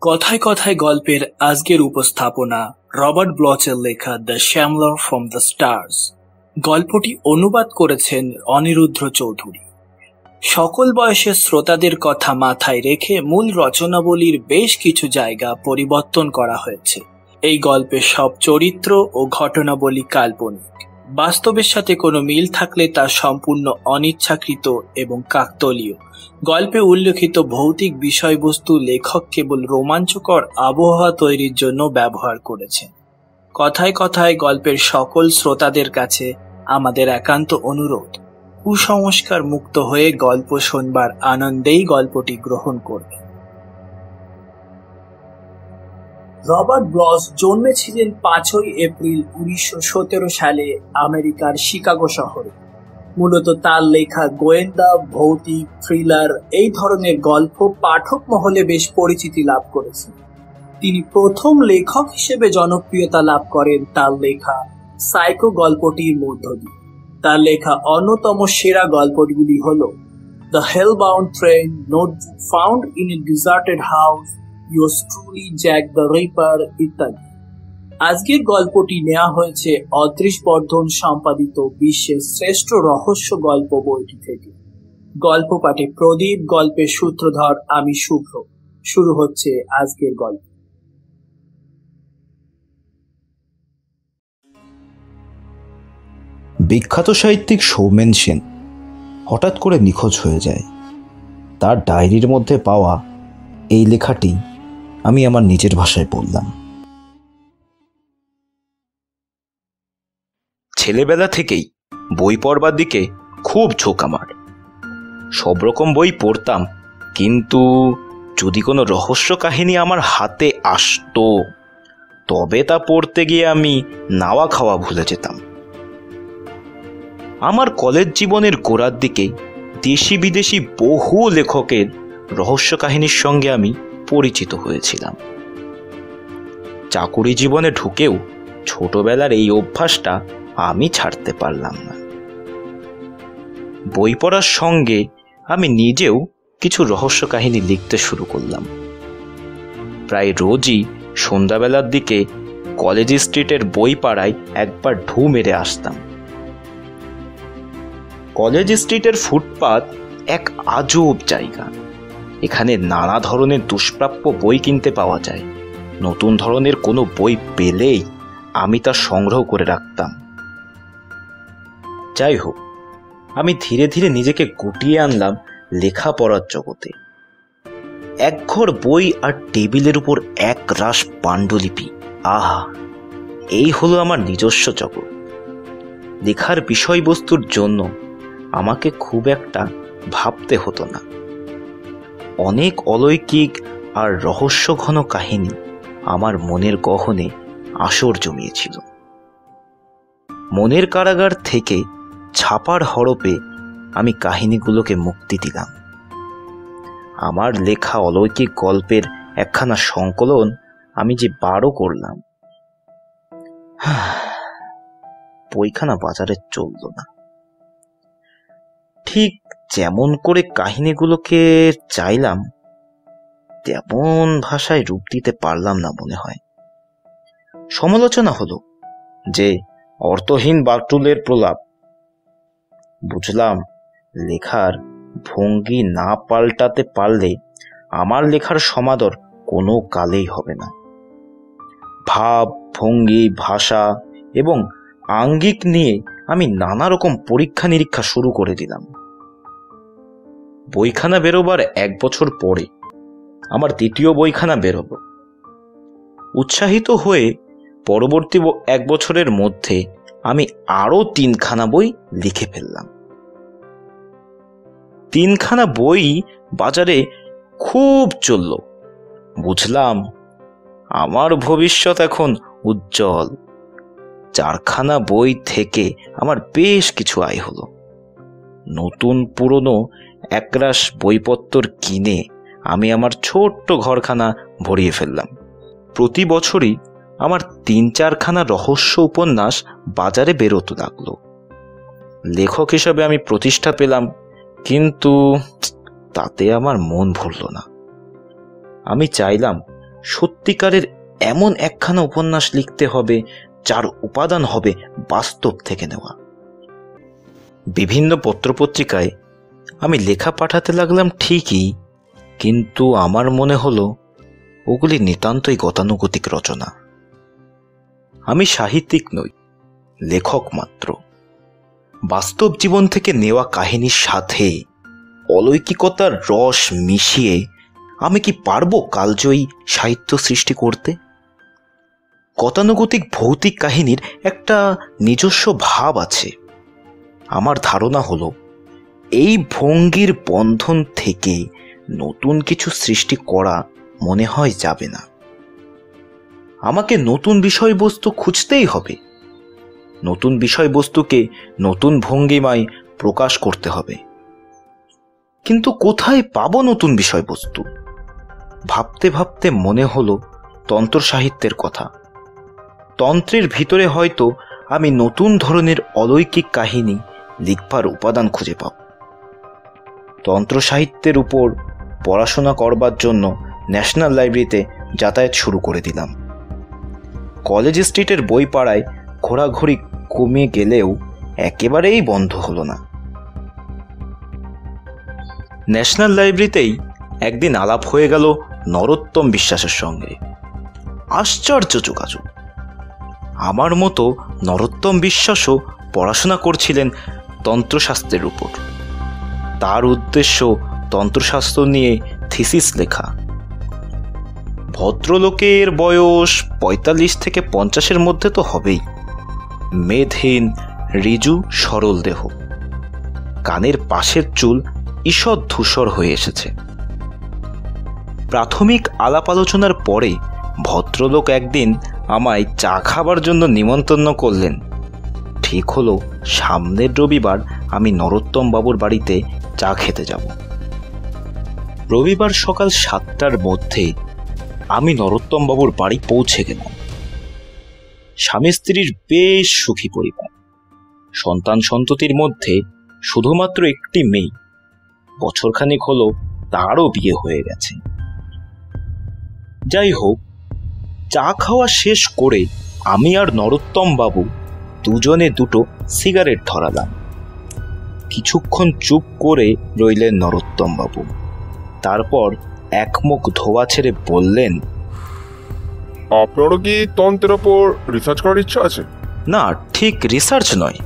কথায় কথায় গল্পের আজকের উপস্থাপনা রবার্ট ব্লচের লেখা দ্য শ্যামলার ফ্রম দ্য স্টার্স। গল্পটি অনুবাদ করেছেন অনিরুদ্ধ চৌধুরী। সকল বয়সের শ্রোতাদের কথা মাথায় রেখে মূল রচনাবলীর বেশ কিছু জায়গা পরিবর্তন করা হয়েছে। এই গল্পের সব চরিত্র ও ঘটনাবলী কাল্পনিক। বাস্তবের সাথে কোনো মিল থাকলে তা সম্পূর্ণ অনিচ্ছাকৃত এবং কাকতালীয়। গল্পে উল্লেখিত ভৌতিক বিষয়বস্তু লেখক কেবল রোমাঞ্চকর আবহাওয়া তৈরির জন্য ব্যবহার করেছেন। কথায় কথায় গল্পের সকল শ্রোতাদের কাছে আমাদের একান্ত অনুরোধ, কুসংস্কার মুক্ত হয়ে গল্প শোনবার আনন্দেই গল্পটি গ্রহণ করবে। রবার্ট ব্লচ জন্মেছিলেন 5ই এপ্রিল 1917 সালে আমেরিকার শিকাগো শহরে। মূলত তার লেখা গোয়েন্দা, ভৌতিক, থ্রিলার এই ধরনের গল্প পাঠক মহলে বেশ পরিচিতি লাভ করেছে। তিনি প্রথম লেখক হিসেবে জনপ্রিয়তা লাভ করেন তার লেখা সাইকো গল্পটির মধ্য দিয়ে। তার লেখা অন্যতম সেরা গল্পগুলি হল the hellbound train, notebook found in a deserted house, yours truly Jack the Ripper ইত্যাদি। আজকের গল্পটি নেওয়া হয়েছে অদৃশ বর্ধন সম্পাদিত বিশ্বের শ্রেষ্ঠ রহস্য গল্প বইটি থেকে। গল্প পাঠে প্রদীপ, গল্পের সূত্রধর আমি শুভ্র। শুরু হচ্ছে আজকের গল্প। বিখ্যাত সাহিত্যিক সৌমেন সেন হঠাৎ করে নিখোঁজ হয়ে যায়। তার ডায়েরির মধ্যে পাওয়া এই লেখাটি আমি আমার নিজের ভাষায় পড়লাম। ছেলেবেলা থেকেই বই পড়বার দিকে খুব ঝোঁক আমার। সব রকম বই পড়তাম, কিন্তু যদি কোনো রহস্য কাহিনী আমার হাতে আসতো তবে তা পড়তে গিয়ে আমি নাওয়া খাওয়া ভুলে যেতাম। আমার কলেজ জীবনের গোড়ার দিকে দেশি বিদেশি বহু লেখকের রহস্য কাহিনীর সঙ্গে আমি পরিচিত হয়েছিলাম। চাকুরি জীবনে ঢুকেও ছোটবেলার এই অভ্যাসটা আমি ছাড়তে পারলাম না। বই পড়ার সঙ্গে আমি নিজেও কিছু রহস্য কাহিনী লিখতে শুরু করলাম। প্রায় রোজই সন্ধ্যাবেলার দিকে কলেজ স্ট্রিটের বই পাড়ায় একবার ঢু মেরে আসতাম। কলেজ স্ট্রিটের ফুটপাত এক আজব জায়গা। এখানে নানা ধরনের দুষ্প্রাপ্য বই কিনতে পাওয়া যায়। নতুন ধরনের কোনো বই পেলেই আমি তা সংগ্রহ করে রাখতাম। যাই হোক, আমি ধীরে ধীরে নিজেকে গুটিয়ে আনলাম লেখাপড়ার জগতে। একঘর বই আর টেবিলের উপর এক রাশ পাণ্ডুলিপি, আহা, এই হলো আমার নিজস্ব জগৎ। লেখার বিষয়বস্তুর জন্য আমাকে খুব একটা ভাবতে হতো না। অনেক অলৌকিক আর রহস্যঘন কাহিনী আমার মনের গহনে আসর জমিয়েছিল। মনের কারাগার থেকে ছাপার হরপে আমি কাহিনীগুলোকে মুক্তি দিলাম। আমার লেখা অলৌকিক গল্পের একখানা সংকলন আমি যে 12 করলাম, বইখানা বাজারে চলল না। ঠিক যেমন করে কাহিনীগুলোকে চাইলাম তেমন ভাষায় রূপ দিতে পারলাম না মনে হয়। সমালোচনা হলো যে অর্থহীন বাকটুলের প্রলাপ। বুঝলাম লেখার ভঙ্গি না পাল্টাতে পারলে আমার লেখার সমাদর কোনো কালেই হবে না। ভাব, ভঙ্গি, ভাষা এবং আঙ্গিক নিয়ে আমি নানা রকম পরীক্ষা নিরীক্ষা শুরু করে দিলাম। বইখানা বেরোবার 1 বছর পরে আমার দ্বিতীয় বইখানা বেরোলো। উৎসাহিত হয়ে পরবর্তী 1 বছরের মধ্যে আমি আরো 3খানা বই লিখে ফেললাম। 3খানা বই বাজারে খুব চলল। বুঝলাম আমার ভবিষ্যৎ এখন উজ্জ্বল। 4খানা বই থেকে আমার বেশ কিছু আয় হলো। নতুন পুরনো একরাশ বইপত্তর কিনে আমি আমার ছোট্ট ঘরখানা ভরিয়ে ফেললাম। প্রতি বছরই আমার 3-4খানা রহস্য উপন্যাস বাজারে বেরোতে লাগলো। লেখক হিসাবে আমি প্রতিষ্ঠা পেলাম, কিন্তু তাতে আমার মন ভরল না। আমি চাইলাম সত্যিকারের এমন একখানা উপন্যাস লিখতে হবে যার উপাদান হবে বাস্তব থেকে নেওয়া। বিভিন্ন পত্রপত্রিকায় আমি লেখা পাঠাতে লাগলাম ঠিকই, কিন্তু আমার মনে হলো ওগুলি নিতান্তই গতানুগতিক রচনা। আমি সাহিত্যিক নই, লেখক মাত্র। বাস্তব জীবন থেকে নেওয়া কাহিনীর সাথে অলৌকিকতার রস মিশিয়ে আমি কি পারবো কালজয়ী সাহিত্য সৃষ্টি করতে? গতানুগতিক ভৌতিক কাহিনীর একটা নিজস্ব ভাব আছে। আমার ধারণা হলো এই ভঙ্গির বন্ধন থেকে নতুন কিছু সৃষ্টি করা মনে হয় যাবে না। আমাকে নতুন বিষয়বস্তু খুঁজতেই হবে, নতুন বিষয়বস্তুকে নতুন ভঙ্গিমায় প্রকাশ করতে হবে। কিন্তু কোথায় পাবো নতুন বিষয়বস্তু? ভাবতে ভাবতে মনে হলো তন্ত্র সাহিত্যের কথা। তন্ত্রের ভিতরে হয়তো আমি নতুন ধরনের অলৌকিক কাহিনী লিখবার উপাদান খুঁজে পাব। তন্ত্র সাহিত্যের উপর পড়াশোনা করবার জন্য ন্যাশনাল লাইব্রেরিতে যাতায়াত শুরু করে দিলাম। কলেজ স্ট্রিটের বই পাড়ায় ঘোরাঘুরি কমে গেলেও একেবারেই বন্ধ হলো না। ন্যাশনাল লাইব্রেরিতেই একদিন আলাপ হয়ে গেল নরোত্তম বিশ্বাসের সঙ্গে। আশ্চর্য যোগাযোগ! আমার মতো নরোত্তম বিশ্বাসও পড়াশোনা করছিলেন তন্ত্রশাস্ত্রের উপর। তার উদ্দেশ্য তন্ত্রশাস্ত্র নিয়ে থিসিস লেখা। ভদ্রলোকের বয়স ৪৫ থেকে ৫০-এর মধ্যে তো হবেই। মেদহীন, ঋজু, সরল দেহ। কানের পাশের চুল ঈষৎ ধূসর হয়ে এসেছে। প্রাথমিক আলাপ আলোচনার পরে ভদ্রলোক একদিন আমায় চা খাবার জন্য নিমন্ত্রণ করলেন। ঠিক হলো সামনের রবিবার আমি নরোত্তম বাবুর বাড়িতে চা খেতে যাব। রবিবার সকাল ৭টার মধ্যে আমি নরোত্তম বাবুর বাড়ি পৌঁছে গেলাম। স্বামী স্ত্রীর বেশ সুখী পরিবার। সন্তান সন্ততির মধ্যে শুধুমাত্র একটি মেয়ে। বছরখানেক হলো তারও বিয়ে হয়ে গেছে। যাই হোক, চা খাওয়া শেষ করে আমি আর নরোত্তম বাবু দুজনে দুটো সিগারেট ধরালাম। কিছুক্ষণ চুপ করে রইলেন নরোত্তম বাবু। তারপর এক মুখ ধোয়া ছেড়ে বললেন, আপনারও কি তন্ত্রের ওপর রিসার্চ করার ইচ্ছা আছে? না, ঠিক রিসার্চ নয়।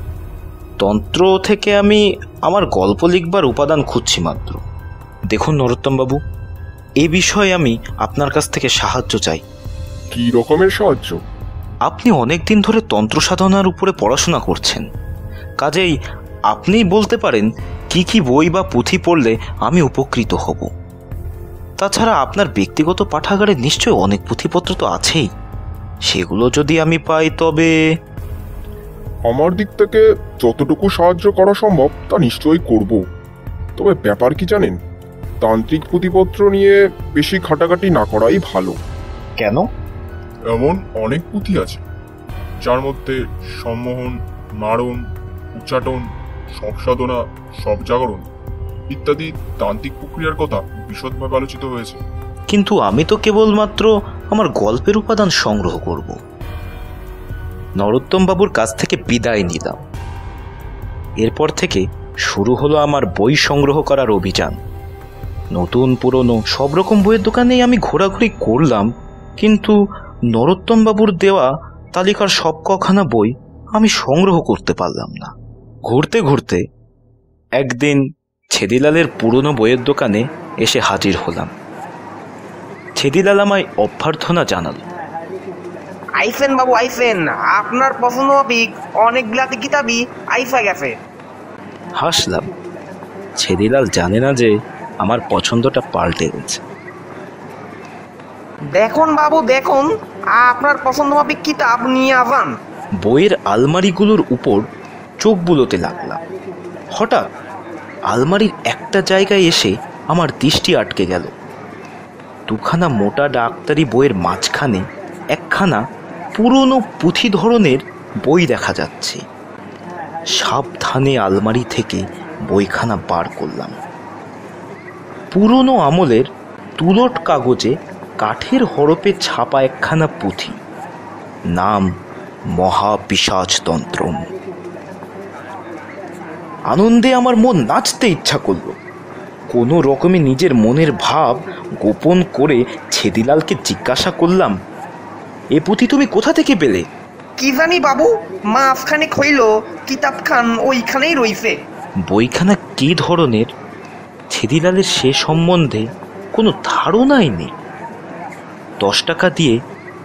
তন্ত্র থেকে আমি আমার গল্প লিখবার উপাদান খুঁজছি মাত্র। দেখুন নরোত্তম বাবু, এ বিষয়ে আমি আপনার কাছ থেকে সাহায্য চাই। কি রকমের সাহায্য? আপনি অনেকদিন ধরে তন্ত্র সাধনার উপরে পড়াশোনা করছেন, কাজেই আপনি বলতে পারেন কি কি বই বা পুঁথি পড়লে আমি উপকৃত হব। তাছাড়া আপনার ব্যক্তিগত পাঠাগারে নিশ্চয়ই অনেক পুঁথিপত্র তো আছেই। সেগুলো যদি আমি পাই তবে... আমার দিক থেকে যতটুকু সাহায্য করা সম্ভব তা নিশ্চয়ই করব। তবে ব্যাপার কি জানেন, তান্ত্রিক পুঁথিপত্র নিয়ে বেশি ঘাটাঘাটি না করাই ভালো। কেন? এমন অনেক পুঁথি আছে যার মধ্যে সম্মোহন, মারণ, উচ্চাটন, সব সাধনা, সব জাগরণ ইত্যাদি তান্ত্রিক প্রক্রিয়ার কথা বিশদভাবে আলোচিত হয়েছে। কিন্তু আমি তো কেবলমাত্র আমার গল্পের উপাদান সংগ্রহ করব। নরোত্তম বাবুর কাছ থেকে বিদায় নিলাম। এরপর থেকে শুরু হলো আমার বই সংগ্রহ করার অভিযান। নতুন পুরনো সব রকম বইয়ের দোকানেই আমি ঘোরাঘুরি করলাম, কিন্তু নরোত্তম বাবুর দেওয়া তালিকার সব কখানা বই আমি সংগ্রহ করতে পারলাম না। ঘুরতে ঘুরতে একদিন ছেদিলালের পুরনো বইয়ের দোকানে এসে হাজির হলাম। ছেদিলাল আমায় অভ্যর্থনা জানাল। আইসেন বাবু আইসেন, আপনার পছন্দ মাফিক অনেকগুলাতে কিতাবই আইসা গেছে। হাসলাম। ছেদিলাল জানে না যে আমার পছন্দটা পাল্টে গেছে। দেখুন বাবু দেখুন, আপনার পছন্দ মাফিক কিতাব নিয়ে আসান। বইয়ের আলমারিগুলোর উপর চোখ বুলোতে লাগলাম। হঠাৎ আলমারির একটা জায়গায় এসে আমার দৃষ্টি আটকে গেল। দুখানা মোটা ডাক্তারি বইয়ের মাঝখানে একখানা পুরনো পুঁথি ধরনের বই দেখা যাচ্ছে। সাবধানে আলমারি থেকে বইখানা বার করলাম। পুরনো আমলের তুলট কাগজে কাঠের হরপে ছাপা একখানা পুঁথি, নাম মহাপিশাচতন্ত্রম। আনন্দে আমার মন নাচতে ইচ্ছা করল। কোনো রকমে নিজের মনের ভাব গোপন করে ছেদিলালকে জিজ্ঞাসা করলাম, এ পুঁথি তুমি কোথা থেকে পেলে? কি জানি বাবু, মাঝখানে হইল কিতাবখান ওইখানেই রইছে। বইখানা কি ধরনের ছেদিলালের সে সম্বন্ধে কোনো ধারণাই নেই। 10 টাকা দিয়ে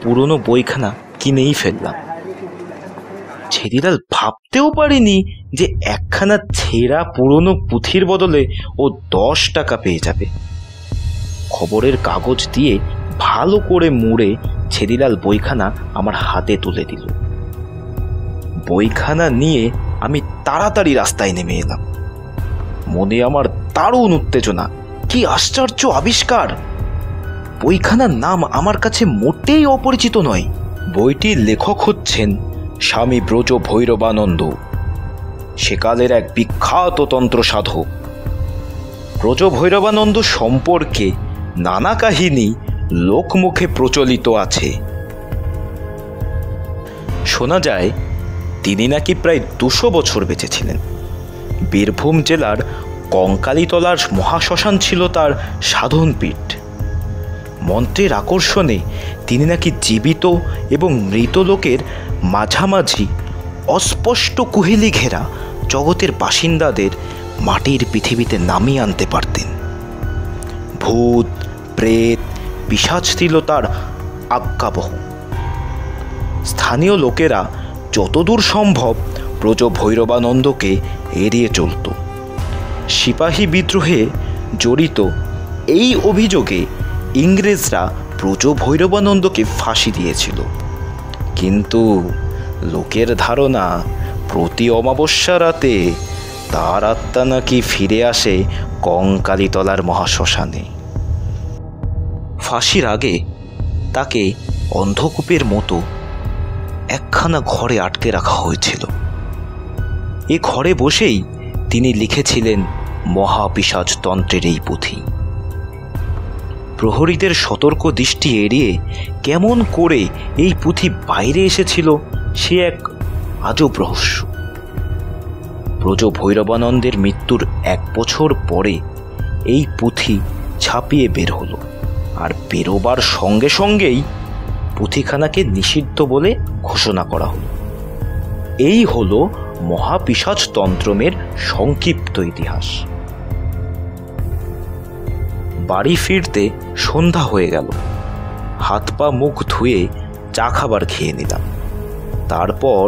পুরনো বইখানা কিনেই ফেললাম। ছেদিলাল ভাবতেও পারেনি যে একখানা ছেঁড়া পুরনো পুঁথির বদলে ও 10 টাকা পেয়ে যাবে। খবরের কাগজ দিয়ে ভালো করে মুড়ে ছেদিলাল বইখানা আমার হাতে তুলে দিল। বইখানা নিয়ে আমি তাড়াতাড়ি রাস্তায় নেমে এলাম। মনে আমার দারুণ উত্তেজনা। কি আশ্চর্য আবিষ্কার! বইখানার নাম আমার কাছে মোটেই অপরিচিত নয়। বইটির লেখক হচ্ছেন স্বামী ব্রজ ভৈরবানন্দ, সেকালের এক বিখ্যাত তন্ত্র সাধক। ব্রজ ভৈরবানন্দ সম্পর্কে নানা কাহিনী লোকমুখে প্রচলিত আছে। শোনা যায় তিনি নাকি প্রায় 200 বছর বেঁচেছিলেন। বীরভূম জেলার কঙ্কালীতলার মহাশ্মশান ছিল তার সাধনপীঠ। মন্ত্রের আকর্ষণে তিনি নাকি জীবিত এবং মৃত লোকের মাঝামাঝি অস্পষ্ট কুহেলি ঘেরা জগতের বাসিন্দাদের মাটির পৃথিবীতে নামিয়ে আনতে পারতেন। ভূত, প্রেত, পিশাচ ছিল তার আজ্ঞাবহ। স্থানীয় লোকেরা যতদূর সম্ভব ব্রজ ভৈরবানন্দকে এড়িয়ে চলত। সিপাহী বিদ্রোহে জড়িত এই অভিযোগে ইংরেজরা ব্রজ ভৈরবানন্দকে ফাঁসি দিয়েছিল। কিন্তু লোকের ধারণা প্রতি অমাবস্যা রাতে তার আত্মা নাকি ফিরে আসে কঙ্কালীতলার মহাশ্মশানে। ফাঁসির আগে তাকে অন্ধকূপের মতো একখানা ঘরে আটকে রাখা হয়েছিল। এ ঘরে বসেই তিনি লিখেছিলেন মহাপিশাচতন্ত্রের এই পুঁথি। প্রহরীদের সতর্ক দৃষ্টি এড়িয়ে কেমন করে এই পুঁথি বাইরে এসেছিল সে এক আজব রহস্য। ব্রজ ভৈরবানন্দের মৃত্যুর 1 বছর পরে এই পুঁথি ছাপিয়ে বের হলো, আর বেরোবার সঙ্গে সঙ্গেই পুঁথিখানাকে নিষিদ্ধ বলে ঘোষণা করা হলো। এই হলো মহাপিশাচতন্ত্রমের সংক্ষিপ্ত ইতিহাস। বাড়ি ফিরতে সন্ধ্যা হয়ে গেল। হাত পা মুখ ধুয়ে চা খাবার খেয়ে নিলাম। তারপর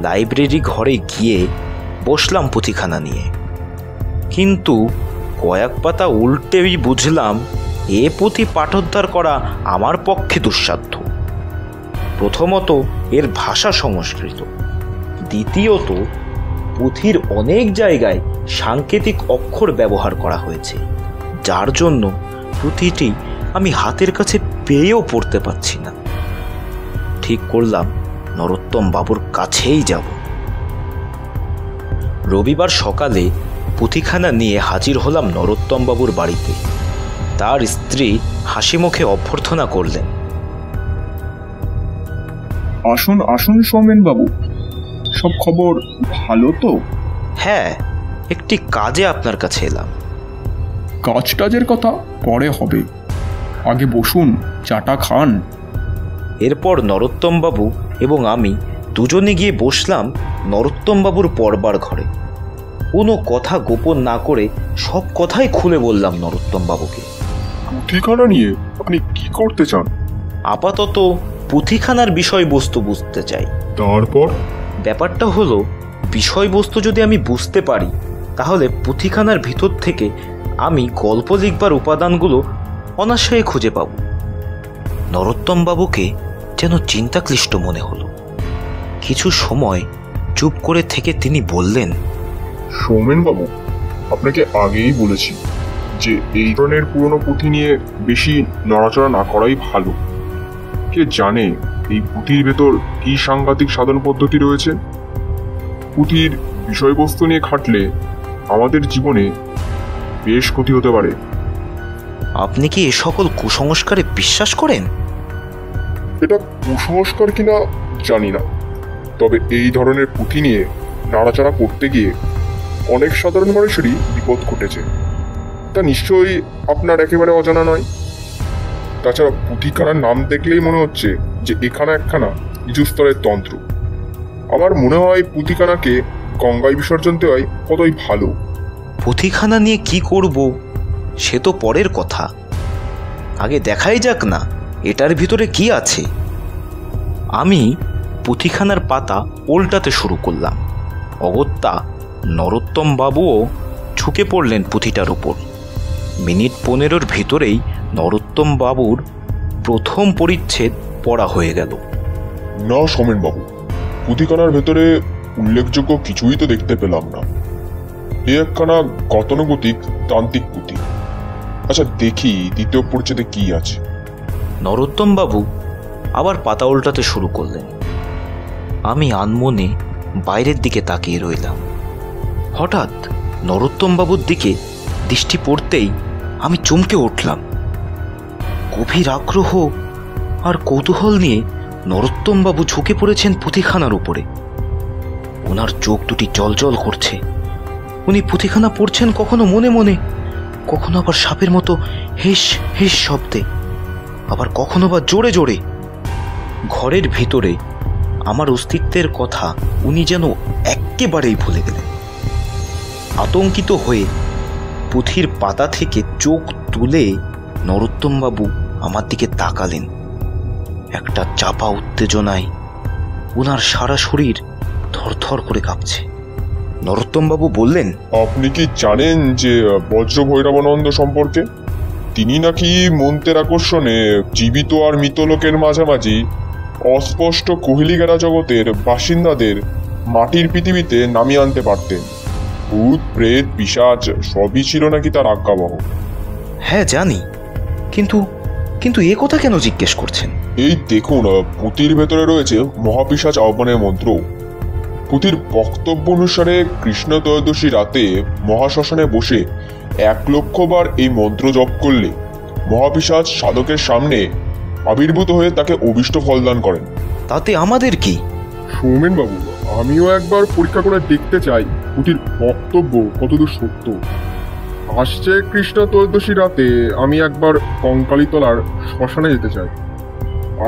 লাইব্রেরি ঘরে গিয়ে বসলাম পুঁথিখানা নিয়ে। কিন্তু কয়েক পাতা উল্টেই বুঝলাম এ পুঁথি পাঠোদ্ধার করা আমার পক্ষে দুঃসাধ্য। প্রথমত এর ভাষা সংস্কৃত, দ্বিতীয়ত পুঁথির অনেক জায়গায় সাংকেতিক অক্ষর ব্যবহার করা হয়েছে, যার জন্য পুঁথিটি আমি হাতের কাছে পেয়েও পড়তে পারছি না। ঠিক করলাম নরোত্তম বাবুর কাছেই যাব। রবিবার সকালে পুঁথিখানা নিয়ে হাজির হলাম নরোত্তম বাবুর বাড়িতে। তার স্ত্রী হাসি মুখে অভ্যর্থনা করলেন। আসুন আসুন সৌমেন বাবু, সব খবর ভালো তো? হ্যাঁ, একটি কাজে আপনার কাছে এলাম। কাজ টাজের কথা পরে হবে, আগে বসুন, চাটা খান। এরপর নরোত্তম বাবু এবং আমি দুজনে গিয়ে বসলাম নরোত্তম বাবুর পড়বার ঘরে। কোনো কথা গোপন না করে সব কথাই খুলে বললাম নরোত্তম বাবুকে। পুঁথিখানা নিয়ে আপনি কি করতে চান? আপাতত পুঁথিখানার বিষয়বস্তু বুঝতে চাই। তারপর? ব্যাপারটা হলো, বিষয়বস্তু যদি আমি বুঝতে পারি তাহলে পুঁথিখানার ভিতর থেকে আমি গল্প লিখবার উপাদানগুলো অনায়াসে খুঁজে পাব। নরোত্তম বাবুকে যেন চিন্তাক্লিষ্ট মনে হলো। কিছু সময় চুপ করে থেকে তিনি বললেন, সৌমেন বাবু, আপনাকে আগেই বলেছি যে এই ধরনের পুরনো পুঁথি নিয়ে বেশি নড়াচড়া না করাই ভালো। কে জানে এই পুঁথির ভেতর কি সাংঘাতিক সাধন পদ্ধতি রয়েছে। পুঁথির বিষয়বস্তু নিয়ে খাটলে আমাদের জীবনে বেশ ক্ষতি হতে পারে। আপনি কি এ সকল কুসংস্কারে বিশ্বাস করেন? এটা কুসংস্কার কিনা জানি না, তবে এই ধরনের পুঁথি নিয়ে নাড়াচাড়া করতে গিয়ে অনেক সাধারণ মানুষেরই বিপদ ঘটেছে, তা নিশ্চয়ই আপনার একেবারে অজানা নয়। তাছাড়া পুঁথিখানার নাম দেখলেই মনে হচ্ছে যে এখানা একখানা নিচু স্তরের তন্ত্র। আমার মনে হয় পুঁথিখানাকে গঙ্গায় বিসর্জন দেওয়াই কতই ভালো। পুঁথিখানা নিয়ে কি করব সে তো পরের কথা, আগে দেখাই যাক না এটার ভিতরে কি আছে। আমি পুঁথিখানার পাতা উল্টাতে শুরু করলাম। অগত্যা নরোত্তম বাবুও ঝুঁকে পড়লেন পুঁথিটার উপর। মিনিট 15 ভিতরেই নরোত্তম বাবুর প্রথম পরিচ্ছেদ পড়া হয়ে গেল। না সোমেন বাবু, পুঁথিখানার ভেতরে উল্লেখযোগ্য কিছুই তো দেখতে পেলাম না। এ একখানা গতানুগতিক তান্ত্রিক পুঁথি। আচ্ছা দেখি দ্বিতীয় পরিচ্ছেদে কি আছে। নরোত্তম বাবু আবার পাতা উল্টাতে শুরু করলেন। আমি আনমনে বাইরের দিকে তাকিয়ে রইলাম। হঠাৎ নরোত্তম বাবুর দিকে দৃষ্টি পড়তেই আমি চমকে উঠলাম। গভীর আগ্রহ আর কৌতূহল নিয়ে নরোত্তম বাবু ঝুঁকে পড়েছেন পুঁথিখানার উপরে। ওনার চোখ দুটি জলজল করছে। উনি পুঁথিখানা পড়ছেন কখনো মনে মনে, কখনো আবার সাপের মতো হিস হিস শব্দে, আবার কখনো বা জোরে জোরে। ঘরের ভিতরে আমার অস্তিত্বের কথা উনি যেন একেবারেই ভুলে গেলেন। আতঙ্কিত হয়ে পুঁথির পাতা থেকে চোখ তুলে নরোত্তমবাবু আমার দিকে তাকালেন। একটা চাপা উত্তেজনায় ওনার সারা শরীর থরথর করে কাঁপছে। নরোত্তমবাবু বললেন, আপনি কি জানেন যে বজ্র ভৈরবানন্দ সম্পর্কে? তিনি নাকি মন্ত্রের আকর্ষণে জীবিত আর মৃত লোকের মাঝামাঝি অস্পষ্ট কোহিলিগেরা জগতের বাসিন্দাদের মাটির পৃথিবীতে নামিয়ে আনতে পারতেন। ভূত প্রেত পিশাচ সবই ছিল নাকি তার আজ্ঞাবহ। হ্যাঁ জানি, কিন্তু কিন্তু এ কথা কেন জিজ্ঞেস করছেন? এই দেখুন, পুঁথির ভেতরে রয়েছে মহাপিশাচ আহ্বানের মন্ত্র। পুঁথির বক্তব্য অনুসারে কৃষ্ণ ত্রয়োদশী রাতে মহাশ্মশানে বসে 1,00,000 বার এই মন্ত্র জপ করলে মহাপিশাচ সাধকের সামনে আবির্ভূত হয়ে তাকে অভীষ্ট ফলদান করেন। তাতে আমাদের কি? সৌমেন বাবু, আমিও একবার পরীক্ষা করে দেখতে চাই পুঁথির বক্তব্য কতদূর সত্য। আসছে কৃষ্ণ ত্রয়োদশী রাতে আমি একবার কঙ্কালীতলার শ্মশানে যেতে চাই।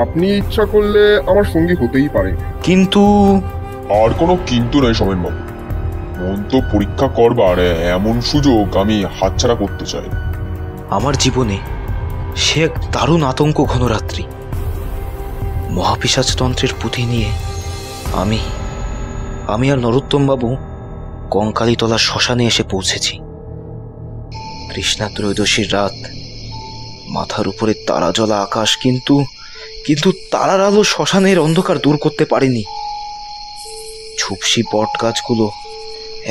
আপনি ইচ্ছা করলে আমার সঙ্গী হতেই পারে। কিন্তু আর কোনো কিন্তু নয় সৌমেন বাবু, মন্ত্র পরীক্ষা করবার এমন সুযোগ আমি হাতছাড়া করতে চাই। আমার জীবনে সে এক দারুণ আতঙ্ক ঘন রাত্রি। মহাপিশাচতন্ত্রের পুঁথি নিয়ে আমি আর নরোত্তমবাবু কঙ্কালীতলার শ্মশানে এসে পৌঁছেছি। কৃষ্ণা ত্রয়োদশীর রাত, মাথার উপরে তারা জ্বলা আকাশ, কিন্তু তারার আলো শ্মশানের অন্ধকার দূর করতে পারেনি। ঝুপসি বট গাছগুলো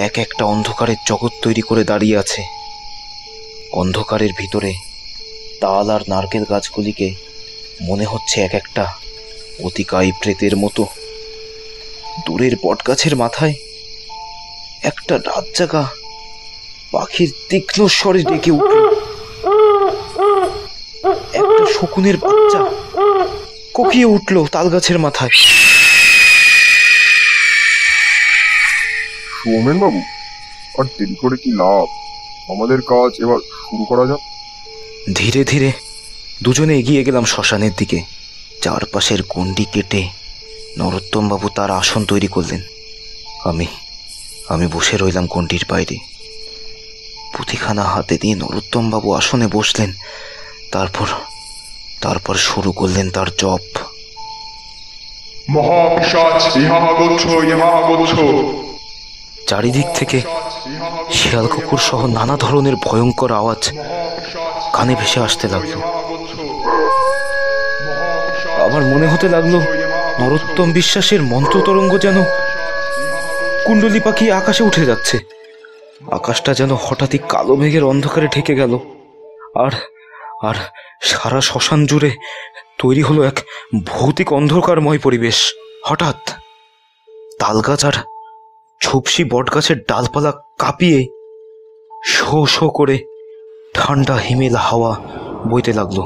এক একটা অন্ধকারের জগৎ তৈরি করে দাঁড়িয়ে আছে। অন্ধকারের ভিতরে তাল আর নারকেল গাছগুলিকে মনে হচ্ছে এক একটা অতিকায়ী প্রেতের মতো। দূরের বটগাছের মাথায় একটা রাত জাগা পাখির তীক্ষ্ণ স্বরে ডেকে উঠল। একটা শকুনের বাচ্চা কোকিয়ে উঠল তাল গাছের মাথায়। সৌমেন বাবু, আর দেরি করে কি লাভ? আমাদের কাজ এবার শুরু করা যাক। ধীরে ধীরে দুজনে এগিয়ে গেলাম শ্মশানের দিকে। চারপাশের গণ্ডি কেটে নরোত্তমবাবু তার আসন তৈরি করলেন। আমি বসে রইলাম গণ্ডির বাইরে। পুঁথিখানা হাতে দিয়ে নরোত্তমবাবু আসনে বসলেন। তারপর শুরু করলেন তার জপ। মহাপিশাচ ইহা আগচ্ছ, ইহা আগচ্ছ। চারিদিক থেকে শিয়াল কুকুর সহ নানা ধরনের ভয়ঙ্কর আওয়াজ কানে ভেসে আসতে লাগলো। আমার মনে হতে লাগলো নরোত্তম বিশ্বাসের মন্ত্রতরঙ্গ যেন কুণ্ডলী পাখি আকাশে উঠে যাচ্ছে। আকাশটা যেন হঠাৎই কালো মেঘের অন্ধকারে ঢেকে গেল, আর সারা শ্মশান জুড়ে তৈরি হলো এক ভৌতিক অন্ধকারময় পরিবেশ। হঠাৎ তালগাছ আর ঝুপসি বটগাছের ডালপালা কাঁপিয়ে শো শো করে ঠান্ডা হিমেল হাওয়া বইতে লাগলো।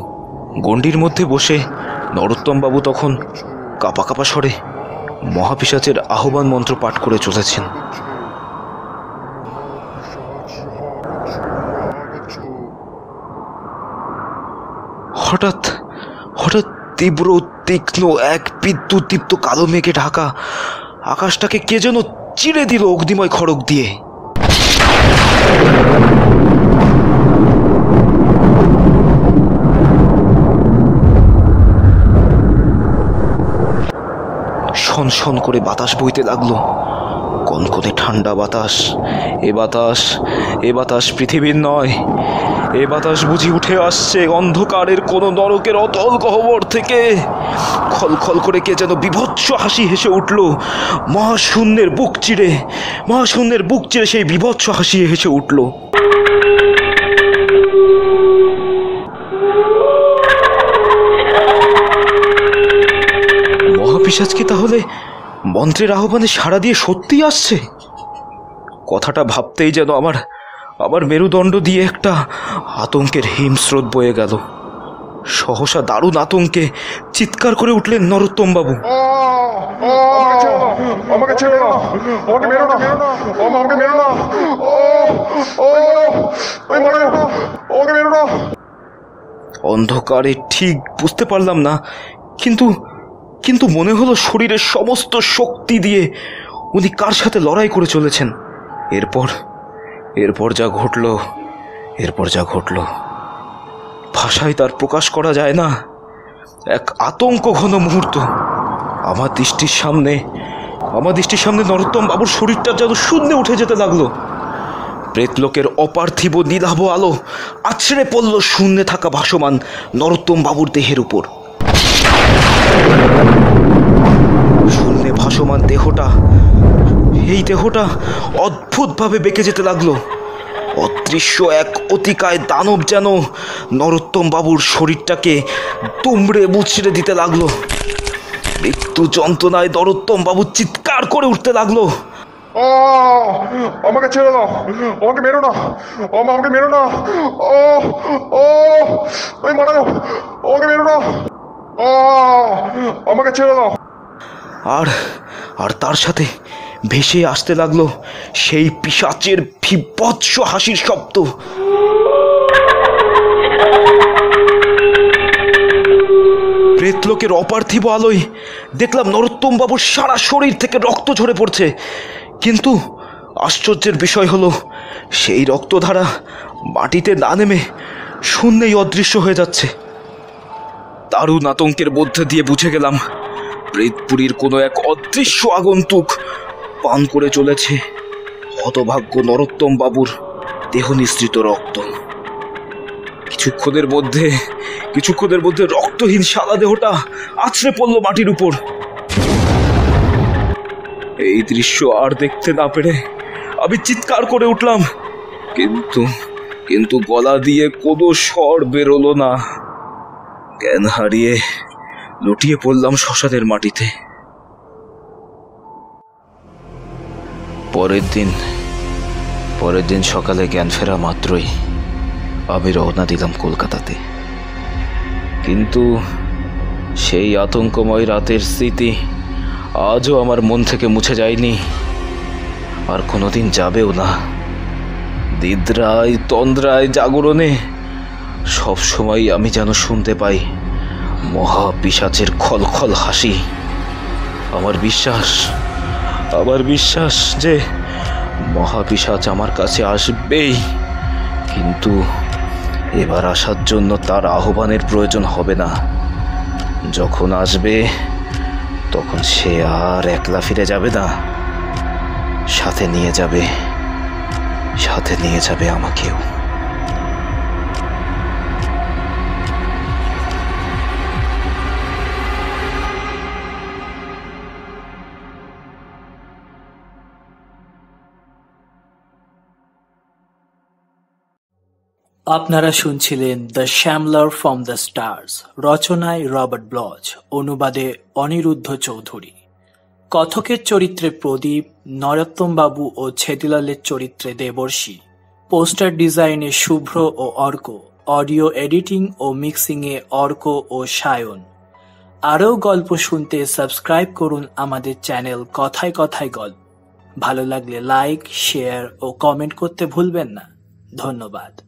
গণ্ডির মধ্যে বসে নরোত্তম বাবু তখন কাঁপা কাঁপা স্বরে মহাপিশাচের আহ্বান মন্ত্র পাঠ করে চলেছেন। হঠাৎ হঠাৎ তীব্র তীক্ষ্ণ এক বিদ্যুৎ দীপ্ত কালো মেঘে ঢাকা আকাশটাকে কে যেন চিড়ে দিল অগ্নিময় খড়গ দিয়ে। শন শন করে বাতাস বইতে লাগলো, কনকনে ঠান্ডা বাতাস। এ বাতাস পৃথিবীর নয়, এ বাতাস বুঝি উঠে আসছে অন্ধকারের কোনো নরকের অতল গহ্বর থেকে। খলখল করে কে যেন বিভৎস হাসি হেসে উঠল মহাশূন্যের বুক চিরে সেই বিভৎস হাসি হেসে উঠল। মহাপিশাচ কি তাহলে মন্ত্রের আহ্বানে সাড়া দিয়ে সত্যি আসছে? কথাটা ভাবতেই যেন আমার মেরুদণ্ড দিয়ে একটা আতঙ্কের হিমস্রোত বয়ে গেল। সহসা দারুণ আতঙ্কে চিৎকার করে উঠলেন নরোত্তম বাবু। অন্ধকারে ঠিক বুঝতে পারলাম না, কিন্তু মনে হলো শরীরের সমস্ত শক্তি দিয়ে উনি কার সাথে লড়াই করে চলেছেন। এরপর যা ঘটল ভাষায় তার প্রকাশ করা যায় না। এক আতঙ্ক ঘন মুহূর্ত। আমার দৃষ্টির সামনে নরোত্তম বাবুর শরীরটা যেন শূন্যে উঠে যেতে লাগলো। প্রেতলোকের অপার্থিব নীলাভ আলো আছড়ে পড়ল শূন্যে থাকা ভাসমান নরোত্তম বাবুর দেহের উপর। শূন্যে ভাসমান দেহটা অদ্ভুতভাবে বেঁকে যেতে লাগলো। অদৃশ্য এক অতিকায় দানব যেন নরোত্তম বাবুর শরীরটাকে দুমড়ে মুচড়ে দিতে লাগলো। মৃত্যু যন্ত্রণায় নরোত্তম বাবু চিৎকার করে উঠতে লাগলো, আমাকে ছেড়ে দাও, আমাকে মেরো না, আমাকে মেরো না, মারা যাও, আমাকে মেরো না, আমাকে ছেড়ে দাও। আর তার সাথে ভেসে আসতে লাগলো সেই পিশাচের বিভৎস হাসির শব্দ। প্রেতলোকের অপার্থিব আলোয় দেখলাম নরোত্তম বাবুর সারা শরীর থেকে রক্ত ঝরে পড়ছে, কিন্তু আশ্চর্যের বিষয় হলো সেই রক্তধারা মাটিতে না নেমে শূন্যেই অদৃশ্য হয়ে যাচ্ছে। দারুণ আতঙ্কের মধ্যে দিয়ে বুঝে গেলাম প্রেতপুরীর কোনো এক অদৃশ্য আগন্তুক পান করে চলেছে হতভাগ্য নরোত্তম বাবুর দেহ নিঃসৃত রক্ত। কিছুক্ষণের মধ্যে রক্তহীন সাদা দেহটা আছড়ে পড়ল মাটির উপর। এই দৃশ্য আর দেখতে না পেরে আমি চিৎকার করে উঠলাম, কিন্তু গলা দিয়ে কোনো স্বর বেরোলো না। জ্ঞান হারিয়ে লুটিয়ে পড়লাম শ্মশানের মাটিতে। পরের দিন সকালে জ্ঞান ফেরা মাত্রই আমি রওনা দিলাম কলকাতাতে। কিন্তু সেই আতঙ্কময় রাতের স্মৃতি আজও আমার মন থেকে মুছে যায়নি, আর কোনোদিন যাবেও না। নিদ্রায় তন্দ্রায় জাগরণে সবসময় আমি যেন শুনতে পাই মহাপিশাচের খলখল হাসি। আমার বিশ্বাস যে মহাপিশাচ আমার কাছে আসবেই, কিন্তু এবার আসার জন্য তার আহ্বানের প্রয়োজন হবে না। যখন আসবে তখন সে আর একলা ফিরে যাবে না, সাথে নিয়ে যাবে আমাকেও। আপনারা শুনছিলেন দ্য শ্যামলার ফ্রম দ্য স্টার্স, রচনায় রবার্ট ব্লচ, অনুবাদে অনিরুদ্ধ চৌধুরী। কথকের চরিত্রে প্রদীপ, নরোত্তম বাবু ও ছেদিলালের চরিত্রে দেবর্ষী, পোস্টার ডিজাইনে শুভ্র ও অর্ক, অডিও এডিটিং ও মিক্সিংয়ে অর্ক ও সায়ন। আরও গল্প শুনতে সাবস্ক্রাইব করুন আমাদের চ্যানেল কথায় কথায় গল্প। ভালো লাগলে লাইক, শেয়ার ও কমেন্ট করতে ভুলবেন না। ধন্যবাদ।